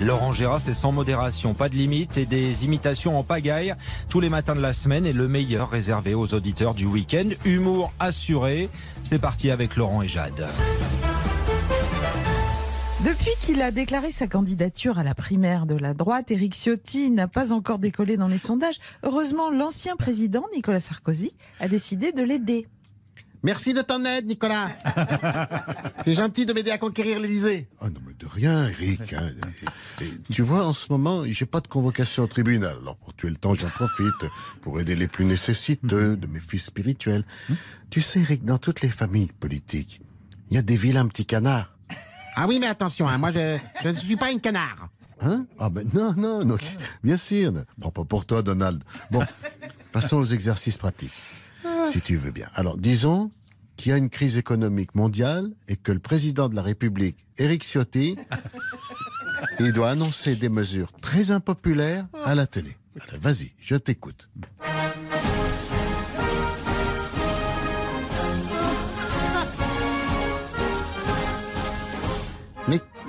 Laurent Gérard, c'est sans modération, pas de limite et des imitations en pagaille tous les matins de la semaine et le meilleur réservé aux auditeurs du week-end. Humour assuré. C'est parti avec Laurent et Jade. Depuis qu'il a déclaré sa candidature à la primaire de la droite, Éric Ciotti n'a pas encore décollé dans les sondages. Heureusement, l'ancien président, Nicolas Sarkozy, a décidé de l'aider. Merci de ton aide, Nicolas. C'est gentil de m'aider à conquérir l'Élysée. Ah non, mais de rien, Eric. Hein. Et tu vois, en ce moment, j'ai pas de convocation au tribunal. Alors, pour tuer le temps, j'en profite pour aider les plus nécessiteux, de mes fils spirituels. Tu sais, Eric, dans toutes les familles politiques, il y a des vilains petits canards. Ah oui, mais attention, hein, moi je ne suis pas une canard. Hein? Ah ben non, bien sûr. Prends pas pour toi, Donald. Bon, passons aux exercices pratiques, si tu veux bien. Alors, disons qu'il y a une crise économique mondiale et que le président de la République, Éric Ciotti, il doit annoncer des mesures très impopulaires à la télé. Alors, vas-y, je t'écoute.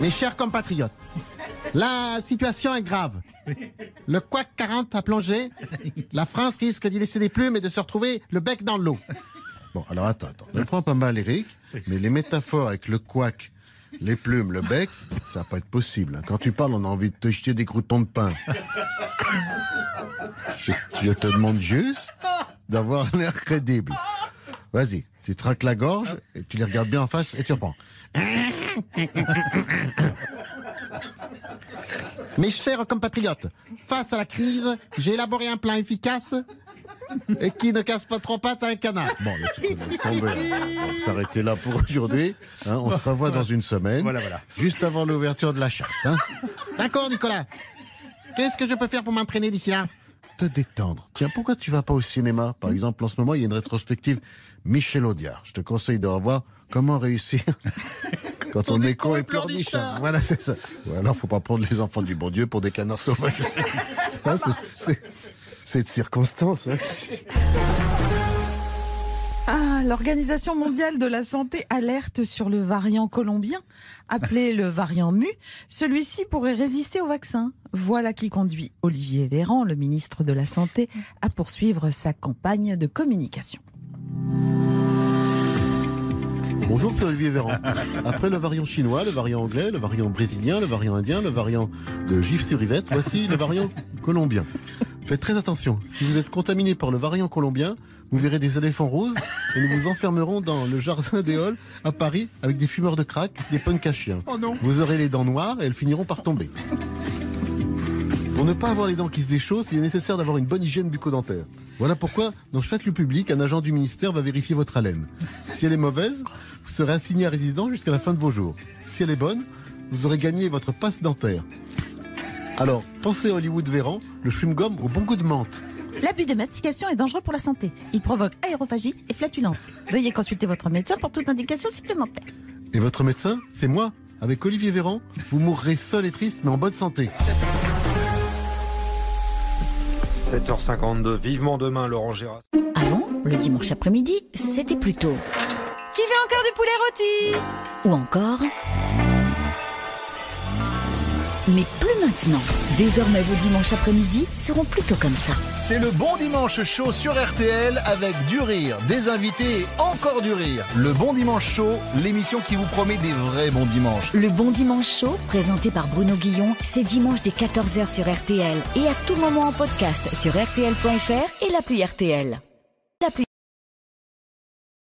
Mes chers compatriotes, la situation est grave. Le couac 40 a plongé. La France risque d'y laisser des plumes et de se retrouver le bec dans l'eau. Bon, alors attends. Ne prends pas mal, Eric, mais les métaphores avec le couac, les plumes, le bec, ça va pas être possible. Quand tu parles, on a envie de te jeter des croûtons de pain. Je te demande juste d'avoir l'air crédible. Vas-y, tu traques la gorge, et tu les regardes bien en face et tu reprends. Mes chers compatriotes, face à la crise, j'ai élaboré un plan efficace et qui ne casse pas trop pattes à un canard. Bon, laisse tomber. On va s'arrêter là pour aujourd'hui. Hein, on se revoit dans une semaine, voilà. Juste avant l'ouverture de la chasse. Hein. D'accord, Nicolas. Qu'est-ce que je peux faire pour m'entraîner d'ici là? Te détendre. Tiens, pourquoi tu vas pas au cinéma? Par exemple, en ce moment, il y a une rétrospective Michel Audiard. Je te conseille de revoir Comment réussir quand on est con et pleurnichard. Voilà, c'est ça. Voilà, faut pas prendre les enfants du bon Dieu pour des canards sauvages. C'est de circonstance. Hein. L'Organisation mondiale de la santé alerte sur le variant colombien, appelé le variant Mu. Celui-ci pourrait résister au vaccin. Voilà qui conduit Olivier Véran, le ministre de la Santé, à poursuivre sa campagne de communication. Bonjour, c'est Olivier Véran. Après le variant chinois, le variant anglais, le variant brésilien, le variant indien, le variant de Gif-sur-Yvette, voici le variant colombien. Faites très attention, si vous êtes contaminé par le variant colombien, vous verrez des éléphants roses et nous vous enfermerons dans le jardin des Halles à Paris avec des fumeurs de crack, des punks à chiens. Oh non. Vous aurez les dents noires et elles finiront par tomber. Pour ne pas avoir les dents qui se déchaussent, il est nécessaire d'avoir une bonne hygiène bucco-dentaire. Voilà pourquoi, dans chaque lieu public, un agent du ministère va vérifier votre haleine. Si elle est mauvaise, vous serez assigné à résidence jusqu'à la fin de vos jours. Si elle est bonne, vous aurez gagné votre passe dentaire. Alors, pensez à Hollywood Véran, le chewing-gum au bon goût de menthe. L'abus de mastication est dangereux pour la santé. Il provoque aérophagie et flatulence. Veuillez consulter votre médecin pour toute indication supplémentaire. Et votre médecin, c'est moi. Avec Olivier Véran, vous mourrez seul et triste, mais en bonne santé. 7h52, vivement demain, Laurent Gérard. Avant, le dimanche après-midi, c'était plus tôt. Qui veut encore du poulet rôti? Ou encore... Mais plus maintenant. Désormais, vos dimanches après-midi seront plutôt comme ça. C'est le Bon Dimanche Show sur RTL avec du rire, des invités et encore du rire. Le Bon Dimanche Show, l'émission qui vous promet des vrais bons dimanches. Le Bon Dimanche Show, présenté par Bruno Guillon, c'est dimanche dès 14h sur RTL et à tout moment en podcast sur RTL.fr et l'appli RTL.